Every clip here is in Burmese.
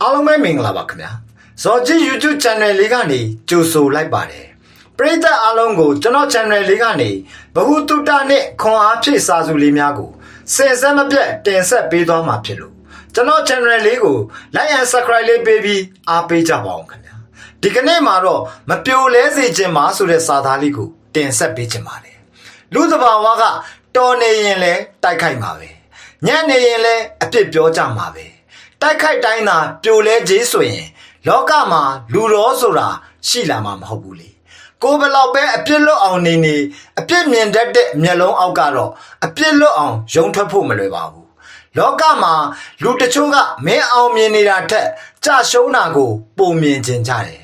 အားလုံးပဲမင်္ဂလာပါခင်ဗျာဇော်ကြီး YouTube channel လေးကနေကြိုဆိုလိုက်ပါတယ်ပရိသတ်အားလုံးကိုကျွန်တော် channel လေးကနေဘဟုတုတနဲ့ခွန်အားဖြည့်စာစုလေးများကိုစင်စက်မပြတ်တင်ဆက်ပေးသွားမှာဖြစ်လို့ကျွန်တော် channel လေးကို like and subscribe လေးပေးပြီးအားပေးကြပါအောင်ခင်ဗျာဒီကနေ့မှာတော့မပြိုလဲစေခြင်းပါဆိုတဲ့စာသားလေးကိုတင်ဆက်ပေးခြင်းပါတယ်လူသဘာဝကတော်နေရင်လဲတိုက်ခိုက်မှာပဲညံ့နေရင်လဲအပြစ်ပြောကြမှာပဲတိုက်ခိုက်တိုင်းသာပြိုလဲခြင်းဆိုရင်လောကမှာလူတော်ဆိုတာရှိလာမှာမဟုတ်ဘူးလေကိုယ်ဘလောက်ပဲအပြစ်လွတ်အောင်နေအပြစ်မြင်တတ်တဲ့မျက်လုံးအောက်ကတော့အပြစ်လွတ်အောင်ယုံထွက်ဖို့မလွယ်ပါဘူးလောကမှာလူတချို့ကမင်းအောင်မြင်နေတာထက်ကြရှုံးတာကိုပုံမြင်ခြင်းကြတယ်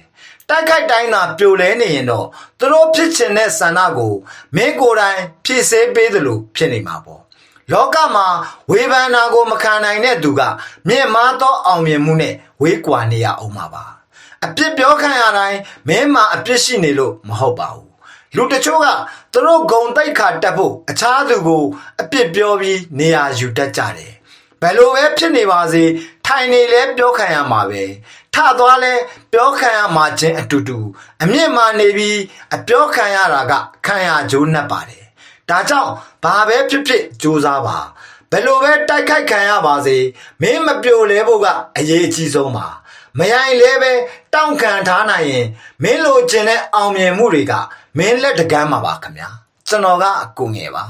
တိုက်ခိုက်တိုင်းသာပြိုလဲနေရင်တော့သူတို့ဖြစ်ချင်တဲ့ဆန္ဒကိုမင်းကိုယ်တိုင်ဖြည့်ဆည်းပေးသလိုဖြစ်နေမှာပေါ့လောကမှာဝေဖန်တာကိုမခံနိုင်တဲ့သူကမြင့်မားသောအောင်မြင်မှုနဲ့ဝေးကွာနေရအောင်မှာပါအပြစ်ပြောခံရတိုင်းမင်းမှာအပြစ်ရှိနေလို့မဟုတ်ပါဘူးလူတချို့ကသူတို့ဂုံတိတ်ခါတက်ဖို့အခြားသူကိုအပြစ်ပြောပြီးနေရာယူတတ်ကြတယ်ဘယ်လိုပဲဖြစ်နေပါစေထိုင်နေလဲပြောခံရမှာပဲထသွားလဲပြောခံရမှာချင်းအတူတူအမြင့်မာနေပြီးအပြောခံရတာကခံရကြိုးနှက်ပါတယ်ဒါကြောင့်ဘာပဲဖြစ်ဖြစ်ကြိုးစားပါဘယ်လိုပဲတိုက်ခိုက်ခံရပါစေမင်းမပြိုလဲဖို့ကအရေးအကြီးဆုံးပါမယိုင်လဲပဲတောင့်ခံထားနိုင်ရင်မင်းလိုချင်တဲ့အောင်မြင်မှုတွေကမင်းလက်တကမ်းမှာပါခင်ဗျာကျွန်တော်ကအကူငယ်ပါ